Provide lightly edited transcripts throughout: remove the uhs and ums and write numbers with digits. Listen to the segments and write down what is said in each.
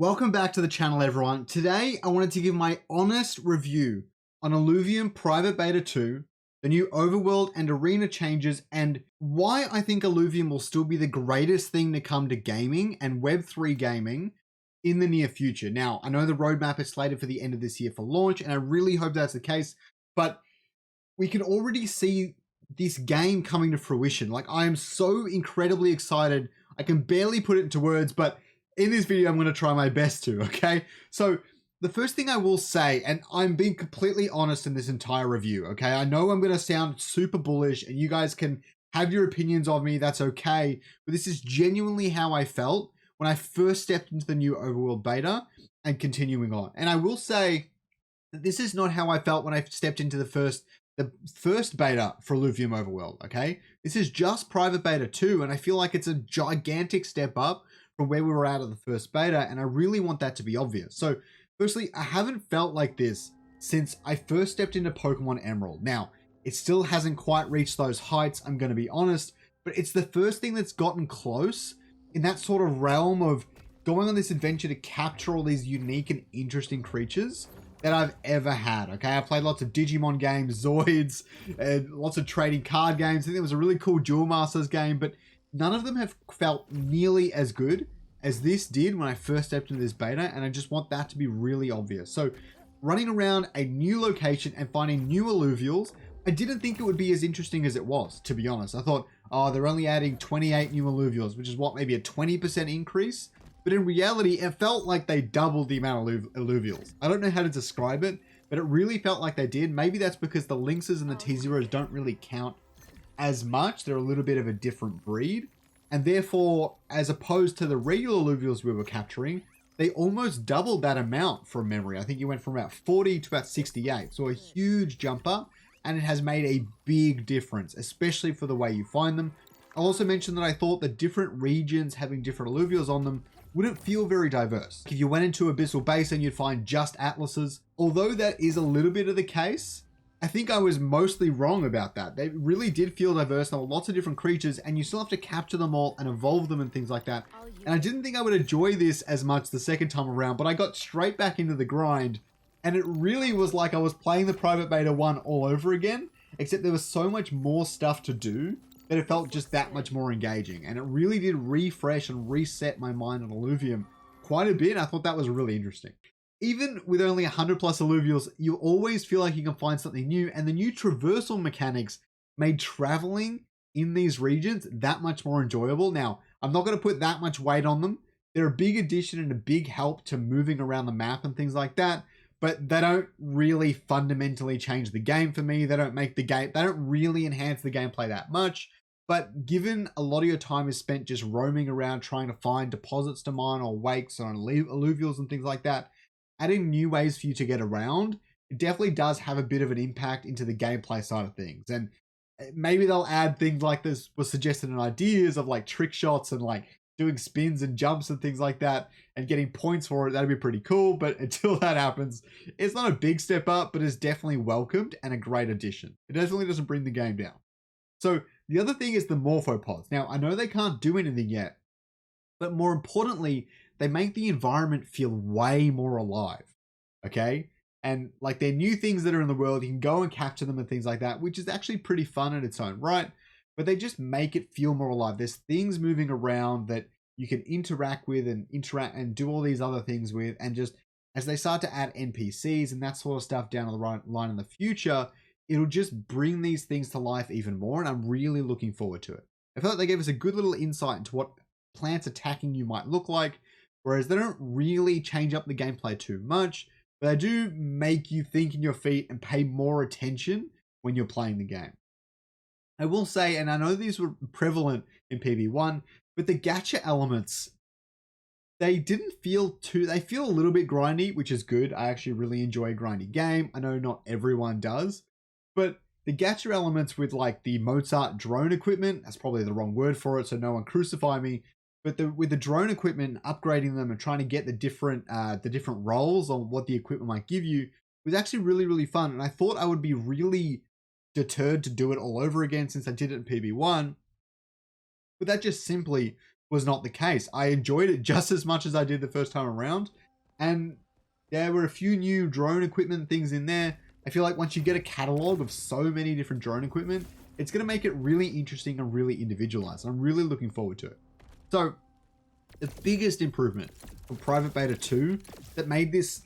Welcome back to the channel, everyone. Today, I wanted to give my honest review on Illuvium Private Beta 2, the new overworld and arena changes, and why I think Illuvium will still be the greatest thing to come to gaming and Web3 gaming in the near future. Now, I know the roadmap is slated for the end of this year for launch, and I really hope that's the case, but we can already see this game coming to fruition. Like, I am so incredibly excited. I can barely put it into words, but in this video, I'm going to try my best to, okay? So the first thing I will say, and I'm being completely honest in this entire review, okay? I know I'm going to sound super bullish and you guys can have your opinions of me, that's okay. But this is genuinely how I felt when I first stepped into the new overworld beta and continuing on. And I will say that this is not how I felt when I stepped into the first beta for Illuvium Overworld, okay? This is just private beta 2, and I feel like it's a gigantic step up from where we were at the first beta, and I really want that to be obvious. So firstly, I haven't felt like this since I first stepped into Pokemon Emerald. Now, it still hasn't quite reached those heights, I'm going to be honest, but it's the first thing that's gotten close in that sort of realm of going on this adventure to capture all these unique and interesting creatures that I've ever had, okay? I played lots of Digimon games, Zoids, and lots of trading card games. I think there was a really cool Duel Masters game, but none of them have felt nearly as good as this did when I first stepped into this beta, and I just want that to be really obvious. So running around a new location and finding new alluvials, I didn't think it would be as interesting as it was, to be honest. I thought, oh, they're only adding 28 new alluvials, which is what, maybe a 20% increase? But in reality, it felt like they doubled the amount of alluvials. I don't know how to describe it, but it really felt like they did. Maybe that's because the Lynxes and the T-Zeros don't really count as much. They're a little bit of a different breed, and therefore, as opposed to the regular alluvials we were capturing, they almost doubled that amount from memory. I think you went from about 40 to about 68, so a huge jump up, and it has made a big difference, especially for the way you find them. I'll also mention that I thought the different regions having different alluvials on them wouldn't feel very diverse. If you went into Abyssal Basin, you'd find just atlases. Although that is a little bit of the case, I think I was mostly wrong about that. They really did feel diverse. There were lots of different creatures, and you still have to capture them all and evolve them and things like that. And I didn't think I would enjoy this as much the second time around, but I got straight back into the grind, and it really was like I was playing the private beta 1 all over again, except there was so much more stuff to do that it felt just that much more engaging. And it really did refresh and reset my mind on Illuvium quite a bit. I thought that was really interesting. Even with only 100 plus alluvials, you always feel like you can find something new, and the new traversal mechanics made traveling in these regions that much more enjoyable. Now, I'm not going to put that much weight on them. They're a big addition and a big help to moving around the map and things like that, but they don't really fundamentally change the game for me. They don't really enhance the gameplay that much. But given a lot of your time is spent just roaming around trying to find deposits to mine or wakes or alluvials and things like that, adding new ways for you to get around, it definitely does have a bit of an impact into the gameplay side of things. And maybe they'll add things like this was suggested in ideas of like trick shots and like doing spins and jumps and things like that and getting points for it. That'd be pretty cool. But until that happens, it's not a big step up, but it's definitely welcomed and a great addition. It definitely doesn't bring the game down. So the other thing is the morphopods. Now, I know they can't do anything yet, but more importantly, they make the environment feel way more alive, okay? And like they're new things that are in the world, you can go and capture them and things like that, which is actually pretty fun in its own right, but they just make it feel more alive. There's things moving around that you can interact with and do all these other things with, and just as they start to add NPCs and that sort of stuff down the line in the future, it'll just bring these things to life even more, and I'm really looking forward to it. I feel like they gave us a good little insight into what plants attacking you might look like, whereas they don't really change up the gameplay too much, but they do make you think in your feet and pay more attention when you're playing the game. I will say, and I know these were prevalent in PB1, but the gacha elements, they feel a little bit grindy, which is good. I actually really enjoy a grindy game. I know not everyone does, but the gacha elements with like the Mozart drone equipment, that's probably the wrong word for it, so no one crucify me. But with the drone equipment, upgrading them and trying to get the different roles on what the equipment might give you was actually really, really fun. And I thought I would be really deterred to do it all over again since I did it in PB1. But that just simply was not the case. I enjoyed it just as much as I did the first time around. And there were a few new drone equipment things in there. I feel like once you get a catalog of so many different drone equipment, it's going to make it really interesting and really individualized. I'm really looking forward to it. So the biggest improvement from Private Beta 2 that made this,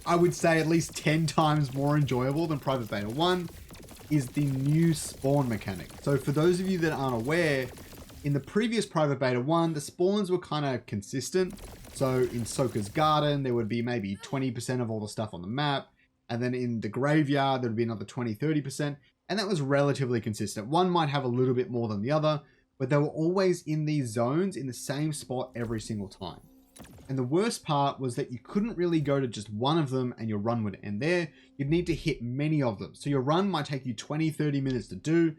I would say, at least 10 times more enjoyable than Private Beta 1 is the new spawn mechanic. So for those of you that aren't aware, in the previous Private Beta 1, the spawns were kind of consistent. So in Soka's Garden, there would be maybe 20% of all the stuff on the map. And then in the graveyard, there would be another 20-30%. And that was relatively consistent. One might have a little bit more than the other, but they were always in these zones in the same spot every single time. And the worst part was that you couldn't really go to just one of them and your run would end there. You'd need to hit many of them. So your run might take you 20-30 minutes to do.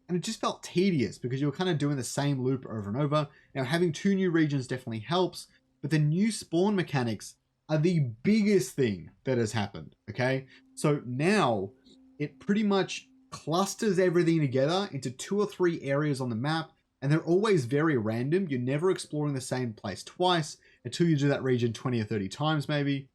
And it just felt tedious because you were kind of doing the same loop over and over. Now, having 2 new regions definitely helps, but the new spawn mechanics are the biggest thing that has happened, okay? So now it pretty much clusters everything together into 2 or 3 areas on the map, and they're always very random. You're never exploring the same place twice until you do that region 20 or 30 times maybe.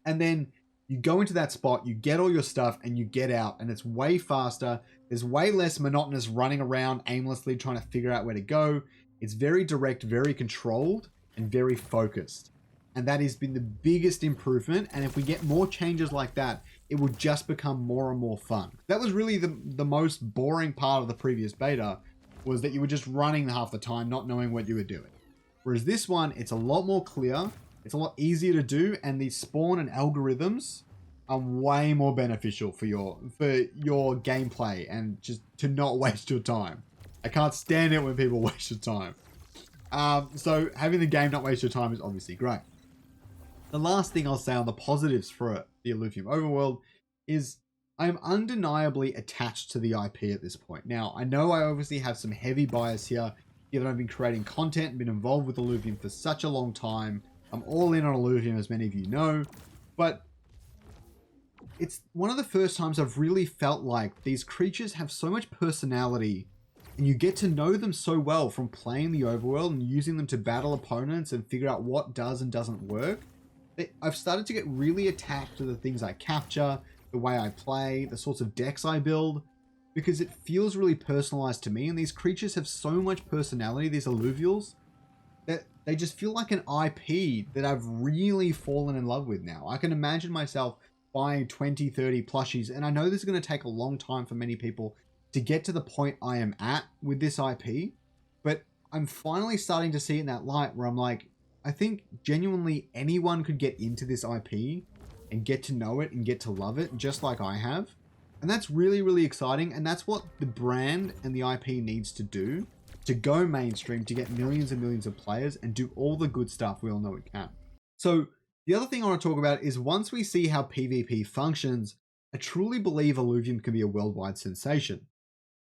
And then you go into that spot, you get all your stuff, and you get out, and it's way faster. There's way less monotonous running around aimlessly trying to figure out where to go. It's very direct, very controlled, and very focused. And that has been the biggest improvement. And if we get more changes like that, it will just become more and more fun. That was really the most boring part of the previous beta, was that you were just running half the time, not knowing what you were doing. Whereas this one, it's a lot more clear. It's a lot easier to do. And the spawn and algorithms are way more beneficial for your gameplay and just to not waste your time. I can't stand it when people waste your time. So having the game not waste your time is obviously great. The last thing I'll say on the positives for the Illuvium Overworld is I'm undeniably attached to the IP at this point. Now, I know I obviously have some heavy bias here, given I've been creating content and been involved with Illuvium for such a long time. I'm all in on Illuvium, as many of you know, but it's one of the first times I've really felt like these creatures have so much personality and you get to know them so well from playing the overworld and using them to battle opponents and figure out what does and doesn't work. I've started to get really attached to the things I capture, the way I play, the sorts of decks I build, because it feels really personalized to me. And these creatures have so much personality, these alluvials, that they just feel like an IP that I've really fallen in love with now. I can imagine myself buying 20, 30 plushies, and I know this is going to take a long time for many people to get to the point I am at with this IP, but I'm finally starting to see it in that light where I'm like, I think genuinely anyone could get into this IP and get to know it and get to love it just like I have. And that's really, really exciting. And that's what the brand and the IP needs to do to go mainstream, to get millions and millions of players and do all the good stuff we all know it can. So the other thing I want to talk about is once we see how PvP functions, I truly believe Illuvium can be a worldwide sensation.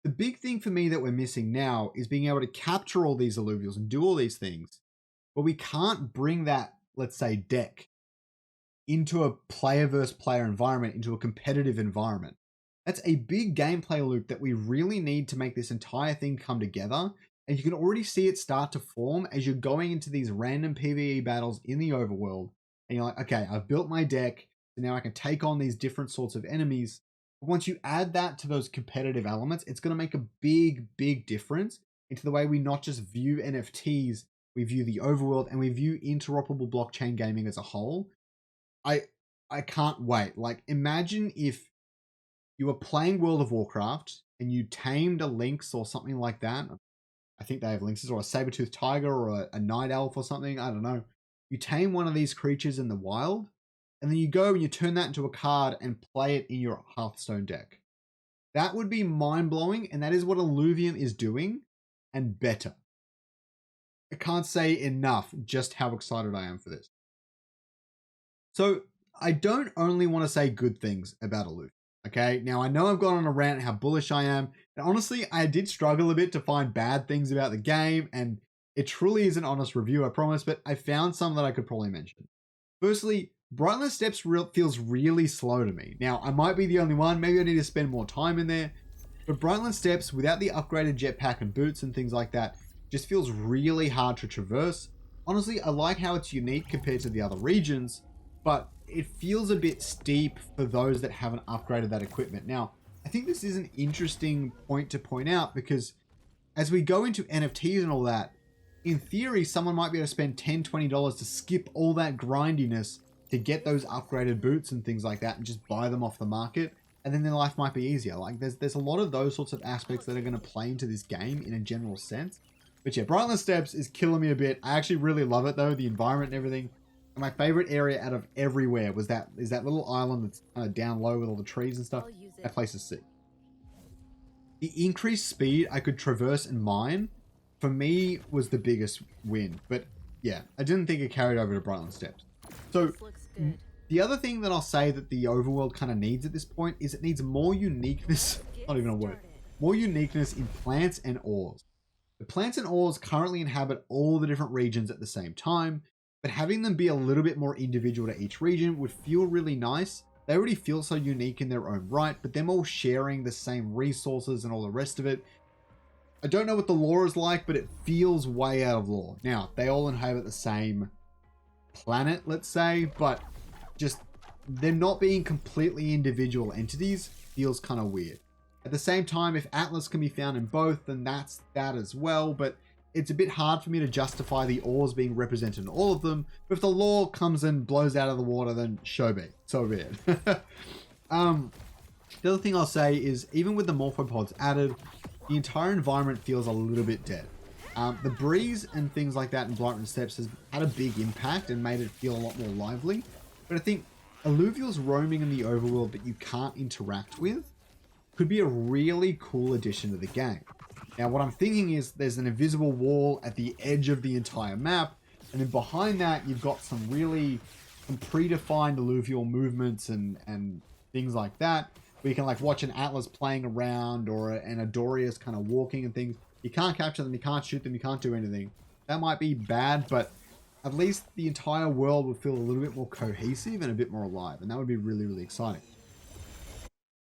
The big thing for me that we're missing now is being able to capture all these alluvials and do all these things, but we can't bring that, let's say, deck into a player versus player environment, into a competitive environment. That's a big gameplay loop that we really need to make this entire thing come together. And you can already see it start to form as you're going into these random PvE battles in the overworld. And you're like, okay, I've built my deck, so now I can take on these different sorts of enemies. But once you add that to those competitive elements, it's going to make a big, big difference into the way we not just view NFTs, we view the overworld, and we view interoperable blockchain gaming as a whole. I can't wait. Like, imagine if you were playing World of Warcraft and you tamed a lynx or something like that. I think they have lynxes, or a saber-toothed tiger, or a night elf or something. I don't know. You tame one of these creatures in the wild, and then you go and you turn that into a card and play it in your Hearthstone deck. That would be mind-blowing, and that is what Illuvium is doing, and better. I can't say enough just how excited I am for this. So I don't only want to say good things about Illuvium. Okay, now I know I've gone on a rant how bullish I am, and honestly, I did struggle a bit to find bad things about the game, and it truly is an honest review, I promise, but I found some that I could probably mention. Firstly, Brightline Steps feels really slow to me. Now, I might be the only one, maybe I need to spend more time in there, but Brightline Steps, without the upgraded jetpack and boots and things like that, just feels really hard to traverse. Honestly, I like how it's unique compared to the other regions, but it feels a bit steep for those that haven't upgraded that equipment. Now, I think this is an interesting point to point out because as we go into NFTs and all that, in theory, someone might be able to spend $10, $20 to skip all that grindiness to get those upgraded boots and things like that and just buy them off the market. And then their life might be easier. Like there's a lot of those sorts of aspects that are going to play into this game in a general sense. But yeah, Brightland Steps is killing me a bit. I actually really love it though, the environment and everything. And my favorite area out of everywhere is that little island that's kind of down low with all the trees and stuff. That place is sick. The increased speed I could traverse and mine, for me, was the biggest win. But yeah, I didn't think it carried over to Brightland Steps. So the other thing that I'll say that the overworld kind of needs at this point is it needs more uniqueness, not even a word, more uniqueness in plants and ores. The plants and ores currently inhabit all the different regions at the same time, but having them be a little bit more individual to each region would feel really nice. They already feel so unique in their own right, but them all sharing the same resources and all the rest of it. I don't know what the lore is like, but it feels way out of lore. Now, they all inhabit the same planet, let's say, but just them not being completely individual entities feels kind of weird. At the same time, if Atlas can be found in both, then that's that as well, but it's a bit hard for me to justify the ores being represented in all of them. But if the lore comes and blows out of the water, then so be it. The other thing I'll say is, even with the morphopods added, the entire environment feels a little bit dead. The breeze and things like that in Brightland Steps has had a big impact and made it feel a lot more lively. But I think alluvials roaming in the overworld that you can't interact with could be a really cool addition to the game. Now, what I'm thinking is there's an invisible wall at the edge of the entire map, and then behind that, you've got some predefined alluvial movements and things like that, where you can like watch an Atlas playing around or an Adorius kind of walking and things. You can't capture them, you can't shoot them, you can't do anything. That might be bad, but at least the entire world would feel a little bit more cohesive and a bit more alive, and that would be really, really exciting.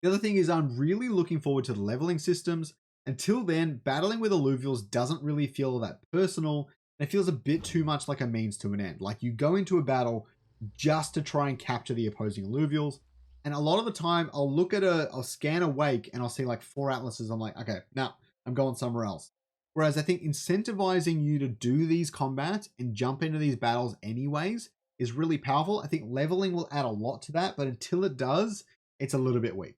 The other thing is I'm really looking forward to the leveling systems. Until then, battling with alluvials doesn't really feel that personal. It feels a bit too much like a means to an end. Like you go into a battle just to try and capture the opposing alluvials. And a lot of the time I'll scan a wake and I'll see like 4 atlases. I'm like, okay, now I'm going somewhere else. Whereas I think incentivizing you to do these combats and jump into these battles anyways is really powerful. I think leveling will add a lot to that, but until it does, it's a little bit weak.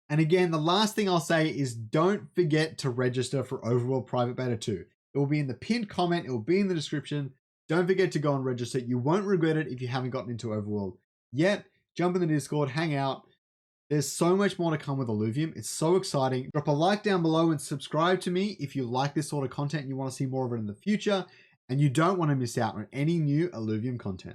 And again, the last thing I'll say is don't forget to register for Overworld Private Beta 2. It will be in the pinned comment. It will be in the description. Don't forget to go and register. You won't regret it if you haven't gotten into Overworld yet. Jump in the Discord, hang out. There's so much more to come with Illuvium. It's so exciting. Drop a like down below and subscribe to me if you like this sort of content and you want to see more of it in the future and you don't want to miss out on any new Illuvium content.